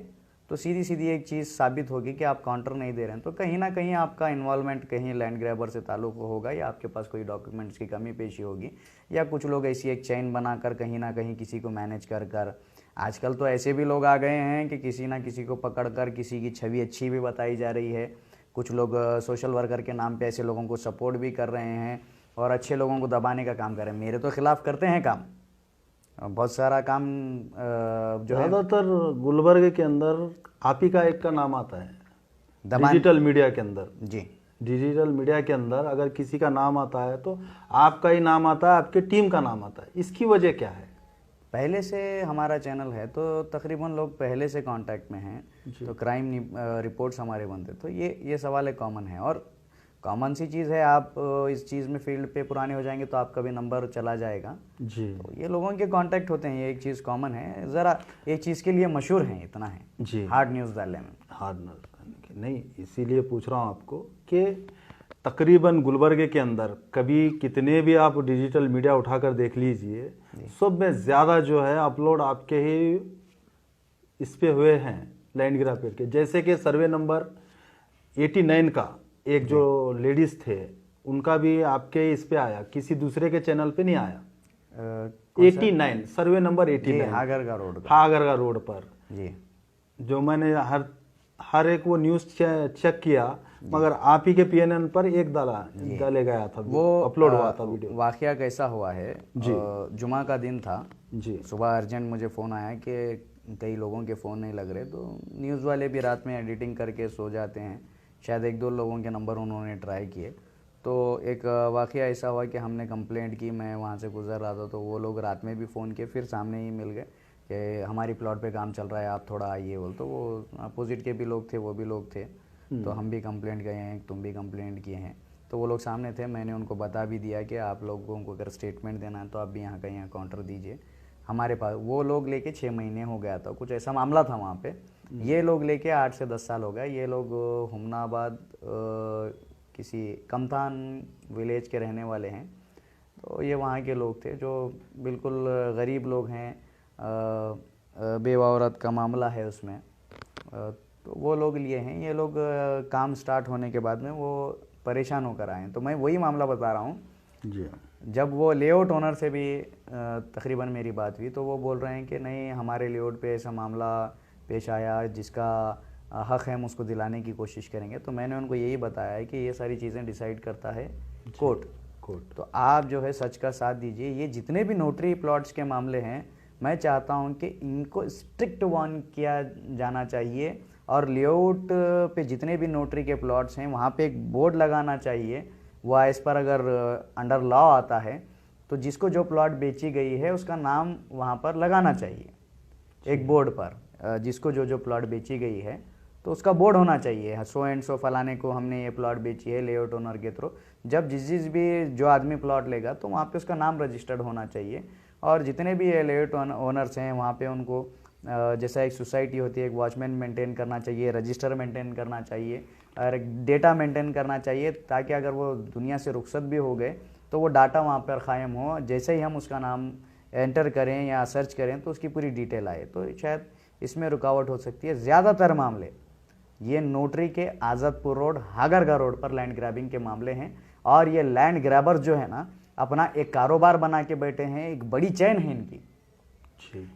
तो सीधी सीधी एक चीज़ साबित होगी कि आप काउंटर नहीं दे रहे हैं, तो कहीं ना कहीं आपका इन्वॉल्वमेंट कहीं लैंड ग्रैबर से ताल्लुक होगा या आपके पास कोई डॉक्यूमेंट्स की कमी पेशी होगी, या कुछ लोग ऐसी एक चेन बनाकर कहीं ना कहीं किसी को मैनेज कर कर, आजकल तो ऐसे भी लोग आ गए हैं कि किसी ना किसी को पकड़कर किसी की छवि अच्छी भी बताई जा रही है, कुछ लोग सोशल वर्कर के नाम पे ऐसे लोगों को सपोर्ट भी कर रहे हैं और अच्छे लोगों को दबाने का काम कर रहे हैं। मेरे तो खिलाफ करते हैं काम, बहुत सारा काम जो है। ज्यादातर गुलबर्ग के अंदर आप ही का एक का नाम आता है डिजिटल मीडिया के अंदर। जी, डिजिटल मीडिया के अंदर अगर किसी का नाम आता है तो आपका ही नाम आता है, आपके टीम का नाम आता है, इसकी वजह क्या है? पहले से हमारा चैनल है तो तकरीबन लोग पहले से कांटेक्ट में हैं, तो क्राइम रिपोर्ट्स हमारे बनते, तो ये सवाल है कॉमन है और कॉमन सी चीज़ है। आप इस चीज़ में फील्ड पे पुराने हो जाएंगे तो आपका भी नंबर चला जाएगा जी। तो ये लोगों के कांटेक्ट होते हैं, ये एक चीज़ कॉमन है। ज़रा एक चीज़ के लिए मशहूर हैं, इतना है जी, हार्ड न्यूज़ डालने में। हार्ड न्यूज़ नहीं, इसीलिए पूछ रहा हूँ आपको कि तकरीबन गुलबर्ग के अंदर कभी कितने भी आप डिजिटल मीडिया उठाकर देख लीजिए, सब में ज़्यादा जो है अपलोड आपके ही इस पे हुए हैं लैंड ग्रैबर के। जैसे कि सर्वे नंबर 89 का एक जो लेडीज थे उनका भी आपके इस पे आया, किसी दूसरे के चैनल पे नहीं आया। 89 सर्वे नंबर 89 हागरगा रोड पर जी, जो मैंने हर एक वो न्यूज चेक किया, मगर आप ही के पीएनएन पर एक डाले गया था, वो अपलोड हुआ था वीडियो। वाकया कैसा हुआ है जी, जुमा का दिन था जी, सुबह अर्जेंट मुझे फ़ोन आया कि कई लोगों के फ़ोन नहीं लग रहे, तो न्यूज़ वाले भी रात में एडिटिंग करके सो जाते हैं, शायद एक दो लोगों के नंबर उन्होंने ट्राई किए, तो एक वाकया ऐसा हुआ कि हमने कंप्लेंट की, मैं वहाँ से गुजर रहा था तो वो लोग रात में भी फ़ोन किए, फिर सामने ही मिल गए कि हमारी प्लॉट पे काम चल रहा है, आप थोड़ा आइए बोल। तो वो अपोजिट के भी लोग थे, वो भी लोग थे, तो हम भी कंप्लेंट गए हैं, तुम भी कंप्लेंट किए हैं, तो वो लोग सामने थे। मैंने उनको बता भी दिया कि आप लोगों को अगर स्टेटमेंट देना है तो आप भी यहाँ कहीं काउंटर दीजिए हमारे पास। वो लोग लेके 6 महीने हो गया था, कुछ ऐसा मामला था वहाँ पे। ये लोग लेके 8 से 10 साल हो गए। ये लोग हुमनाबाद किसी कमतान विलेज के रहने वाले हैं, तो ये वहाँ के लोग थे जो बिल्कुल गरीब लोग हैं, बेवा औरत का मामला है उसमें, तो वो लोग लिए हैं। ये लोग काम स्टार्ट होने के बाद में वो परेशान होकर आए हैं, तो मैं वही मामला बता रहा हूँ जी। जब वो लेआउट ओनर से भी तकरीबन मेरी बात हुई तो वो बोल रहे हैं कि नहीं, हमारे लेआउट पे ऐसा मामला पेश आया, जिसका हक़ है हम उसको दिलाने की कोशिश करेंगे। तो मैंने उनको यही बताया है कि ये सारी चीज़ें डिसाइड करता है कोर्ट। तो आप जो है सच का साथ दीजिए। ये जितने भी नोटरी प्लॉट्स के मामले हैं, मैं चाहता हूं कि इनको स्ट्रिक्ट वार्न किया जाना चाहिए, और लेआउट पे जितने भी नोटरी के प्लॉट्स हैं वहाँ पे एक बोर्ड लगाना चाहिए। वो इस पर अगर अंडर लॉ आता है तो जिसको जो प्लॉट बेची गई है उसका नाम वहाँ पर लगाना चाहिए एक बोर्ड पर। जिसको जो प्लॉट बेची गई है तो उसका बोर्ड होना चाहिए, सो एंड सो फलाने को हमने ये प्लॉट बेची है लेआउट ओनर के थ्रू। जब जिस भी जो आदमी प्लॉट लेगा तो वहाँ पे उसका नाम रजिस्टर्ड होना चाहिए, और जितने भी लेआउट ओनर्स हैं वहाँ पे उनको जैसा एक सोसाइटी होती है, एक वॉचमैन मेंटेन करना चाहिए, रजिस्टर मेंटेन करना चाहिए और एक डेटा मेंटेन करना चाहिए, ताकि अगर वो दुनिया से रुखसत भी हो गए तो वो डाटा वहाँ पर क़ायम हो। जैसे ही हम उसका नाम एंटर करें या सर्च करें तो उसकी पूरी डिटेल आए, तो शायद इसमें रुकावट हो सकती है। ज़्यादातर मामले ये नोटरी के आज़ादपुर रोड, हागरगा रोड पर लैंड ग्रैबिंग के मामले हैं, और ये लैंड ग्रैबर जो है ना अपना एक कारोबार बना के बैठे हैं, एक बड़ी चैन है इनकी।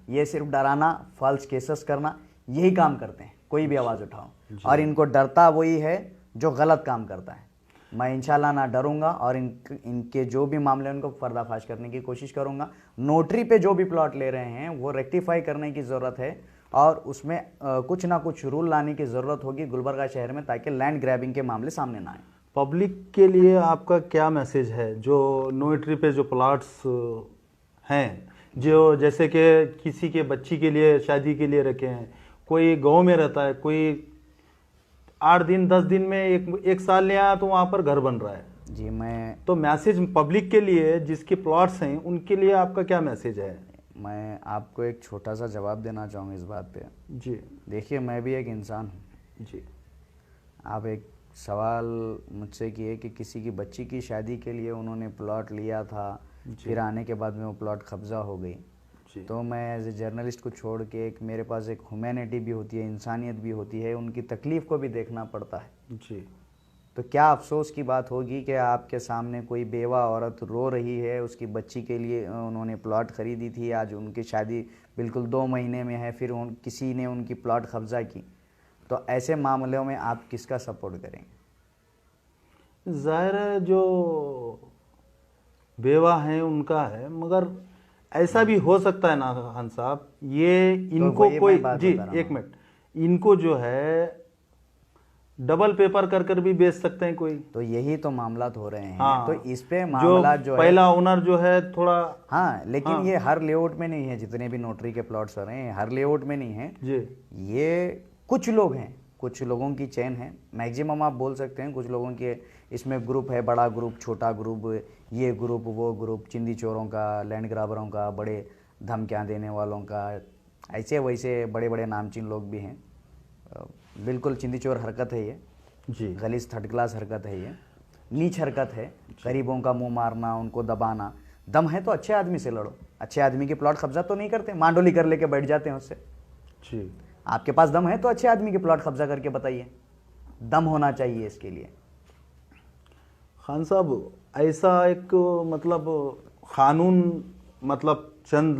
ये सिर्फ डराना, फॉल्स केसेस करना, यही काम करते हैं, कोई भी आवाज़ उठाओ, और इनको डरता वही है जो गलत काम करता है। मैं इंशाल्लाह ना डरूंगा और इनके जो भी मामले हैं उनको पर्दाफाश करने की कोशिश करूंगा। नोटरी पे जो भी प्लॉट ले रहे हैं वो रेक्टिफाई करने की ज़रूरत है और उसमें कुछ ना कुछ रूल लाने की ज़रूरत होगी गुलबर्गा शहर में, ताकि लैंड ग्रैबिंग के मामले सामने ना आए। पब्लिक के लिए आपका क्या मैसेज है जो नोटरी पे जो प्लॉट्स हैं, जो जैसे कि किसी के बच्ची के लिए शादी के लिए रखे हैं, कोई गांव में रहता है, कोई 8 दिन 10 दिन में एक साल ले आया तो वहाँ पर घर बन रहा है जी। मैं तो मैसेज पब्लिक के लिए जिसके प्लॉट्स हैं उनके लिए आपका क्या मैसेज है? मैं आपको एक छोटा सा जवाब देना चाहूँगा इस बात पे। जी देखिए, मैं भी एक इंसान हूँ जी। आप एक सवाल मुझसे किए कि किसी की बच्ची की शादी के लिए उन्होंने प्लॉट लिया था, फिर आने के बाद में वो प्लॉट कब्ज़ा हो गई। तो मैं एज ए जर्नलिस्ट को छोड़ के एक मेरे पास एक ह्यूमैनिटी भी होती है, इंसानियत भी होती है, उनकी तकलीफ़ को भी देखना पड़ता है जी। तो क्या अफसोस की बात होगी कि आपके सामने कोई बेवा औरत रो रही है, उसकी बच्ची के लिए उन्होंने प्लॉट ख़रीदी थी, आज उनकी शादी बिल्कुल 2 महीने में है, फिर किसी ने उनकी प्लॉट कब्ज़ा की। तो ऐसे मामलों में आप किसका सपोर्ट करेंगे? जाहिर है जो बेवा हैं उनका है, मगर ऐसा भी हो सकता है ना खान साहब, ये इनको तो कोई जी एक मिनट, इनको जो है डबल पेपर कर कर भी बेच सकते हैं कोई। तो यही तो मामला हो रहे हैं। हाँ, तो इस पे मामला जो पहला ओनर जो है थोड़ा, हाँ, लेकिन ये हर लेआउट में नहीं है। जितने भी नोटरी के प्लॉट्स हो रहे हैं हर लेआउट में नहीं है जी। ये कुछ लोग हैं, कुछ लोगों की चेन है, मैक्सिमम आप बोल सकते हैं। कुछ लोगों के इसमें ग्रुप है, बड़ा ग्रुप, छोटा ग्रुप, ये ग्रुप, वो ग्रुप, चिंदी चोरों का, लैंड ग्राबरों का, बड़े धमकियाँ देने वालों का, ऐसे वैसे बड़े बड़े नामचीन लोग भी हैं। बिल्कुल चिंदी चोर हरकत है ये जी, गलीज थर्ड क्लास हरकत है, ये नीच हरकत है। गरीबों का मुंह मारना, उनको दबाना। दम है तो अच्छे आदमी से लड़ो, अच्छे आदमी के प्लॉट कब्जा तो नहीं करते, मांडोली कर लेके बैठ जाते हैं उससे। जी। आपके पास दम है तो अच्छे आदमी के प्लॉट कब्जा करके बताइए, दम होना चाहिए इसके लिए। खान साहब, ऐसा एक मतलब कानून, मतलब चंद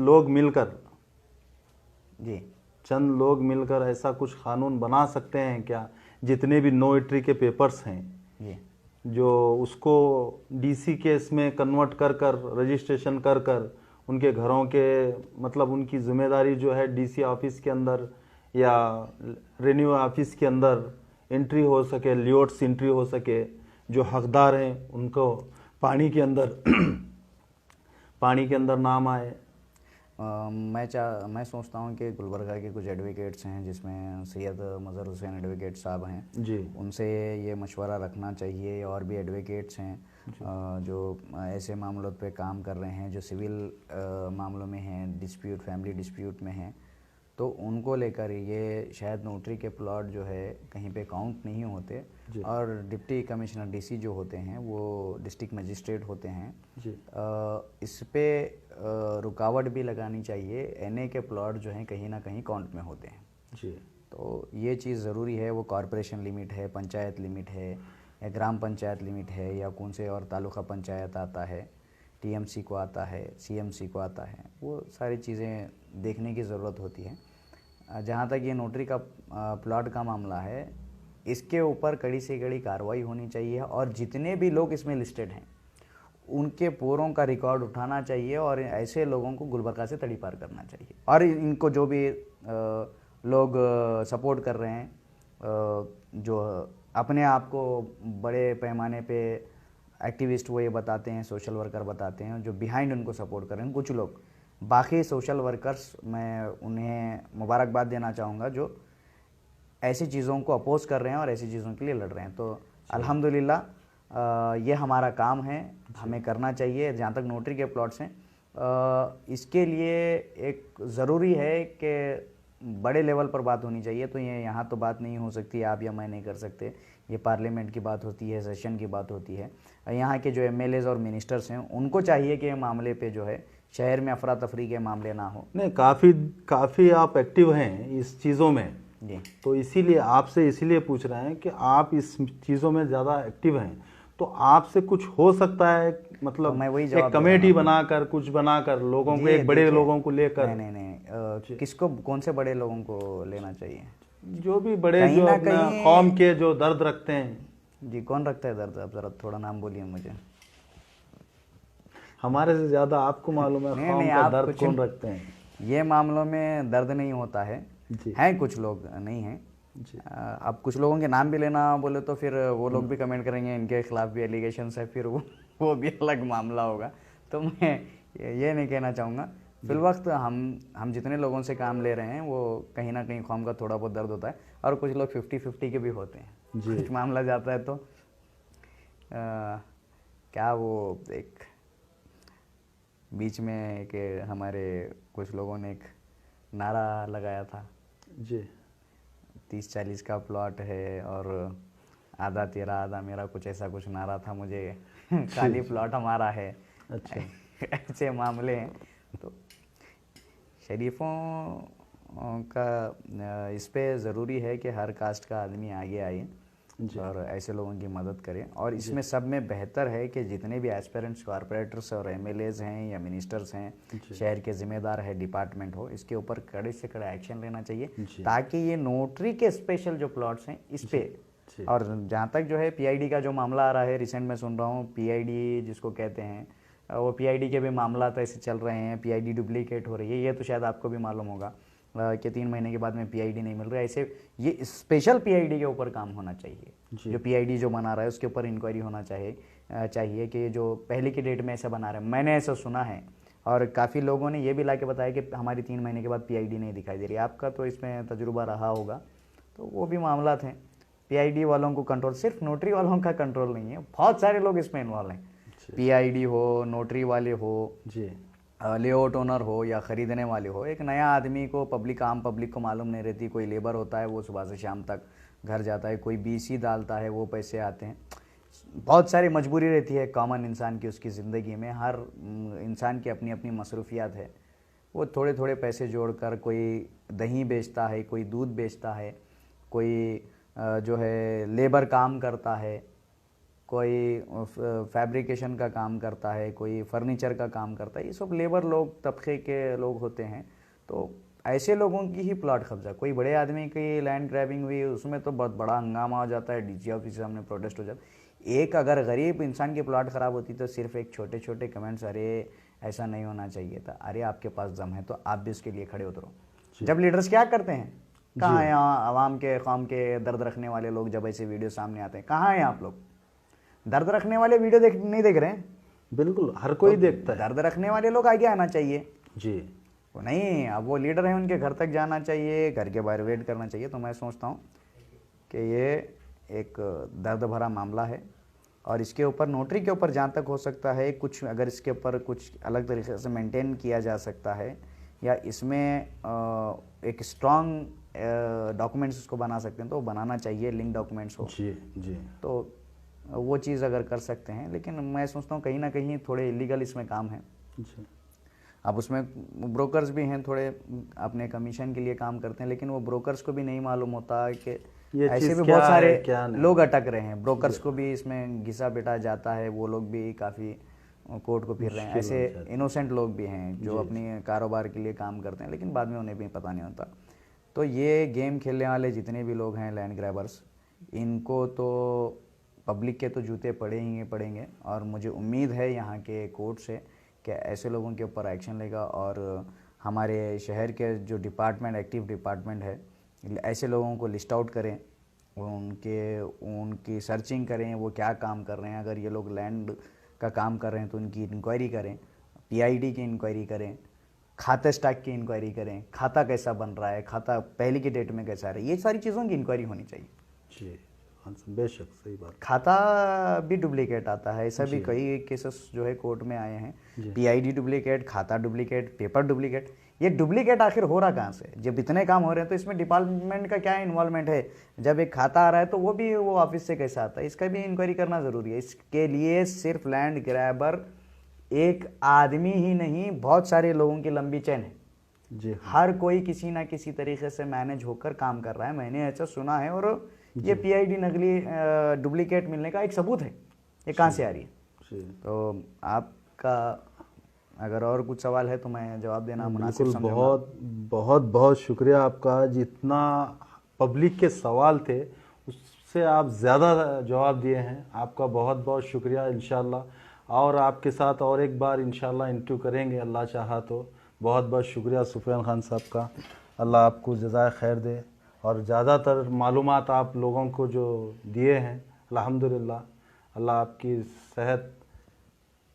लोग मिलकर ऐसा कुछ कानून बना सकते हैं क्या, जितने भी नोटरी के पेपर्स हैं जी, जो उसको डीसी केस में कन्वर्ट कर कर, रजिस्ट्रेशन कर कर, उनके घरों के मतलब उनकी जिम्मेदारी जो है डीसी ऑफिस के अंदर या रेन्यू ऑफिस के अंदर एंट्री हो सके, लियोट्स एंट्री हो सके, जो हकदार हैं उनको पानी के अंदर नाम आए। मैं सोचता हूँ कि गुलबर्गा के कुछ एडवोकेट्स हैं, जिसमें सैयद मज़हर हुसैन एडवोकेट साहब हैं जी, उनसे ये मशवरा रखना चाहिए। और भी एडवोकेट्स हैं जो ऐसे मामलों पे काम कर रहे हैं, जो सिविल मामलों में हैं, डिस्प्यूट, फैमिली डिस्प्यूट में हैं, तो उनको लेकर ये शायद नोटरी के प्लॉट जो है कहीं पे काउंट नहीं होते। और डिप्टी कमिश्नर डीसी जो होते हैं वो डिस्ट्रिक्ट मजिस्ट्रेट होते हैं जी। इस पे रुकावट भी लगानी चाहिए। एनए के प्लॉट जो हैं कहीं ना कहीं काउंट में होते हैं जी। तो ये चीज़ ज़रूरी है। वो कॉरपोरेशन लिमिट है, पंचायत लिमिट है, या ग्राम पंचायत लिमिट है, या कौन से और तालुका पंचायत आता है, टीएमसी को आता है, सीएमसी को आता है, वो सारी चीज़ें देखने की ज़रूरत होती है। जहाँ तक ये नोटरी का प्लॉट का मामला है, इसके ऊपर कड़ी से कड़ी कार्रवाई होनी चाहिए और जितने भी लोग इसमें लिस्टेड हैं उनके पूरों का रिकॉर्ड उठाना चाहिए और ऐसे लोगों को गुलबर्गा से तड़ी पार करना चाहिए। और इनको जो भी लोग सपोर्ट कर रहे हैं, जो अपने आप को बड़े पैमाने पे एक्टिविस्ट वो ये बताते हैं, सोशल वर्कर बताते हैं, जो बिहाइंड उनको सपोर्ट कर रहे हैं कुछ लोग, बाकी सोशल वर्कर्स, मैं उन्हें मुबारकबाद देना चाहूँगा जो ऐसी चीज़ों को अपोज कर रहे हैं और ऐसी चीज़ों के लिए लड़ रहे हैं। तो अल्हम्दुलिल्लाह ये हमारा काम है, हमें करना चाहिए। जहाँ तक नोटरी के प्लॉट्स हैं, इसके लिए एक ज़रूरी है कि बड़े लेवल पर बात होनी चाहिए। तो ये यहाँ तो बात नहीं हो सकती, आप या मैं नहीं कर सकते, ये पार्लियामेंट की बात होती है, सेशन की बात होती है। यहाँ के जो एमएलएज और मिनिस्टर्स हैं उनको चाहिए कि मामले पे जो है शहर में अफरा तफरी के मामले ना हो। नहीं, काफ़ी आप एक्टिव हैं इस चीज़ों में जी, तो इसीलिए आपसे इसीलिए पूछ रहे हैं कि आप इस चीज़ों में ज़्यादा एक्टिव हैं, तो आपसे कुछ हो सकता है, तो मतलब मैं वही एक जवाब दे रहा कमेटी हूँ। बनाकर कुछ बनाकर लोगों को, जी एक बड़े देखिए, लोगों को लेकर, नहीं नहीं नहीं, किसको, कौन से बड़े लोगों को लेना चाहिए? जो भी बड़े, कहीं जो ना अपना कौम कहीं, के जो दर्द रखते हैं। जी कौन रखता है दर्द? आप ज़रा थोड़ा नाम बोलिए मुझे। हमारे से ज्यादा आपको मालूम है नहीं कौम नहीं, का आप दर्द कुछ कौन रखते हैं। ये मामलों में दर्द नहीं होता है। जी हैं कुछ लोग, नहीं हैं। जी अब कुछ लोगों के नाम भी लेना बोले तो फिर वो लोग भी कमेंट करेंगे इनके खिलाफ भी एलिगेशंस है, फिर वो भी अलग मामला होगा। तो मैं ये नहीं कहना चाहूँगा। फिलवक्त हम जितने लोगों से काम ले रहे हैं वो कहीं ना कहीं कौम का थोड़ा बहुत दर्द होता है, और कुछ लोग 50-50 के भी होते हैं। जी कुछ मामला जाता है तो क्या वो एक बीच में कि हमारे कुछ लोगों ने एक नारा लगाया था, जी 30-40 का प्लॉट है और आधा तेरा आधा मेरा, कुछ ऐसा कुछ नारा था मुझे। खाली प्लॉट हमारा है। अच्छा ऐसे मामले हैं। तो शरीफों का इस पे ज़रूरी है कि हर कास्ट का आदमी आगे आए जी और ऐसे लोगों की मदद करें। और इसमें सब में बेहतर है कि जितने भी एस्पिरेंट्स कॉरपोरेटर्स और एमएलएज हैं या मिनिस्टर्स हैं, शहर के ज़िम्मेदार है, डिपार्टमेंट हो, इसके ऊपर कड़े से कड़ा एक्शन लेना चाहिए, ताकि ये नोटरी के स्पेशल जो प्लॉट्स हैं इस पे। और जहाँ तक जो है पीआईडी का जो मामला आ रहा है, रिसेंट में सुन रहा हूँ पीआईडी जिसको कहते हैं, वो पीआईडी के भी मामला तो ऐसे चल रहे हैं, पीआईडी डुप्लीकेट हो रही है। ये तो शायद आपको भी मालूम होगा कि 3 महीने के बाद में पीआईडी नहीं मिल रहा है। ऐसे ये स्पेशल पीआईडी के ऊपर काम होना चाहिए। जो पीआईडी जो बना रहा है उसके ऊपर इंक्वायरी होना चाहिए कि जो पहले की डेट में ऐसा बना रहा है। मैंने ऐसा सुना है और काफ़ी लोगों ने ये भी ला के बताया कि हमारी 3 महीने के बाद पीआईडी नहीं दिखाई दे रही। आपका तो इसमें तजुर्बा रहा होगा, तो वो भी मामला थे। पीआईडी वालों को कंट्रोल, सिर्फ नोटरी वालों का कंट्रोल नहीं है, बहुत सारे लोग इसमें इन्वॉल्व हैं। पीआईडी हो, नोटरी वाले हो, जी लेआउट ओनर हो या ख़रीदने वाले हो। एक नया आदमी को, आम पब्लिक को मालूम नहीं रहती। कोई लेबर होता है वो सुबह से शाम तक घर जाता है, कोई बीसी डालता है, वो पैसे आते हैं। बहुत सारी मजबूरी रहती है कॉमन इंसान की उसकी ज़िंदगी में। हर इंसान की अपनी अपनी मसरूफियात है। वो थोड़े थोड़े पैसे जोड़कर कोई दही बेचता है, कोई दूध बेचता है, कोई जो है लेबर काम करता है, कोई फैब्रिकेशन का काम करता है, कोई फर्नीचर का काम करता है। ये सब लेबर लोग, तबके के लोग होते हैं। तो ऐसे लोगों की ही प्लॉट कब्जा। कोई बड़े आदमी की लैंड ग्रैबिंग हुई उसमें तो बहुत बड़ा हंगामा हो जाता है, डीजी ऑफिस के सामने प्रोटेस्ट हो जाता है। एक अगर गरीब इंसान की प्लॉट ख़राब होती तो सिर्फ एक छोटे छोटे कमेंट्स, अरे ऐसा नहीं होना चाहिए था, अरे आपके पास दम है तो आप भी उसके लिए खड़े उतरो। जब लीडर्स क्या करते हैं, कहाँ हैं आवाम के, कौम के दर्द रखने वाले लोग? जब ऐसे वीडियो सामने आते हैं, कहाँ हैं आप लोग? दर्द रखने वाले वीडियो नहीं देख रहे हैं? बिल्कुल, हर कोई देखता है। दर्द रखने वाले लोग आगे आना चाहिए। जी वो नहीं, अब वो लीडर हैं, उनके घर तक जाना चाहिए, घर के बाहर वेट करना चाहिए। तो मैं सोचता हूँ कि ये एक दर्द भरा मामला है और इसके ऊपर, नोटरी के ऊपर जहाँ तक हो सकता है कुछ, अगर इसके ऊपर कुछ अलग तरीके से मेंटेन किया जा सकता है या इसमें एक स्ट्रॉन्ग डॉक्यूमेंट्स उसको बना सकते हैं तो वो बनाना चाहिए, लिंक डॉक्यूमेंट्स हो। जी जी तो वो चीज़ अगर कर सकते हैं। लेकिन मैं सोचता हूँ कहीं ना कहीं थोड़े इलीगल इसमें काम है। जी अब उसमें ब्रोकर्स भी हैं, थोड़े अपने कमीशन के लिए काम करते हैं, लेकिन वो ब्रोकर्स को भी नहीं मालूम होता कि ये ऐसे चीज़ भी क्या बहुत है, सारे क्या नहीं। लोग अटक रहे हैं। ब्रोकर्स को भी इसमें घिसा पिटा जाता है, वो लोग भी काफ़ी कोर्ट को फिर रहे हैं। ऐसे इनोसेंट लोग भी हैं जो अपनी कारोबार के लिए काम करते हैं, लेकिन बाद में उन्हें भी पता नहीं होता। तो ये गेम खेलने वाले जितने भी लोग हैं, लैंड ग्रैबर्स, इनको तो पब्लिक के तो जूते पड़ेंगे। और मुझे उम्मीद है यहाँ के कोर्ट से कि ऐसे लोगों के ऊपर एक्शन लेगा और हमारे शहर के जो डिपार्टमेंट, एक्टिव डिपार्टमेंट है, ऐसे लोगों को लिस्ट आउट करें, उनकी सर्चिंग करें, वो क्या काम कर रहे हैं। अगर ये लोग लैंड का काम कर रहे हैं तो उनकी इंक्वायरी करें, पीआईडी की इंक्वायरी करें, खाते स्टॉक की इंक्वायरी करें, खाता कैसा बन रहा है, खाता पहले की डेट में कैसा है, ये सारी चीज़ों की इंक्वायरी होनी चाहिए। जी बेशक, सही बात। खाता भी डुप्लीकेट आता है, ऐसा भी कई केसेस जो है कोर्ट में आए हैं। पीआईडी डुप्लीकेट, खाता डुप्लीकेट, पेपर डुप्लीकेट। ये डुप्लीकेट आखिर हो रहा कहाँ से? जब इतने काम हो रहे हैं तो इसमें डिपार्टमेंट का क्या इन्वॉल्वमेंट है? जब एक खाता आ रहा है तो वो भी वो ऑफिस से कैसा आता है, इसका भी इंक्वायरी करना ज़रूरी है। इसके लिए सिर्फ लैंड ग्रैबर एक आदमी ही नहीं, बहुत सारे लोगों की लंबी चेन है। जी हर कोई किसी ना किसी तरीके से मैनेज होकर काम कर रहा है। मैंने ऐसा सुना है और ये पीआईडी नकली डुप्लीकेट मिलने का एक सबूत है। ये कहाँ से आ रही है। जी तो आपका अगर और कुछ सवाल है तो मैं जवाब देना मुनासिब बिल्कुल, समझूंगा। बहुत बहुत बहुत शुक्रिया आपका। जितना पब्लिक के सवाल थे उससे आप ज़्यादा जवाब दिए हैं, आपका बहुत बहुत शुक्रिया। इंशाल्लाह और आपके साथ और एक बार इंशाल्लाह इंटरव्यू करेंगे अल्लाह चाहा तो। बहुत बहुत शुक्रिया सुफियान खान साहब का, अल्लाह आपको जज़ाए खैर दे। और ज़्यादातर मालूमात आप लोगों को जो दिए हैं अल्हम्दुलिल्लाह, अल्लाह आपकी सेहत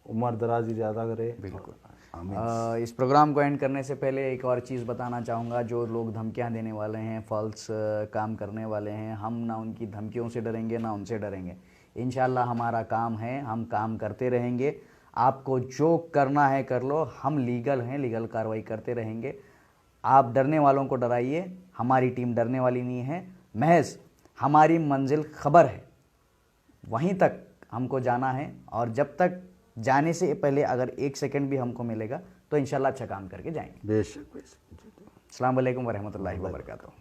उम्र दराजी ज़्यादा करे। बिल्कुल। आमीन। इस प्रोग्राम को एंड करने से पहले एक और चीज़ बताना चाहूँगा। जो लोग धमकियाँ देने वाले हैं, फॉल्स काम करने वाले हैं, हम ना उनकी धमकियों से डरेंगे ना उनसे डरेंगे। इंशाल्लाह हमारा काम है, हम काम करते रहेंगे। आपको जो करना है कर लो, हम लीगल हैं, लीगल कार्रवाई करते रहेंगे। आप डरने वालों को डराइए, हमारी टीम डरने वाली नहीं है। महज हमारी मंजिल खबर है, वहीं तक हमको जाना है। और जब तक जाने से पहले अगर 1 सेकंड भी हमको मिलेगा तो इंशाल्लाह अच्छा काम करके जाएंगे। बेशक बेशक। अस्सलाम वालेकुम वरहमतुल्लाहि वबरकातुहू।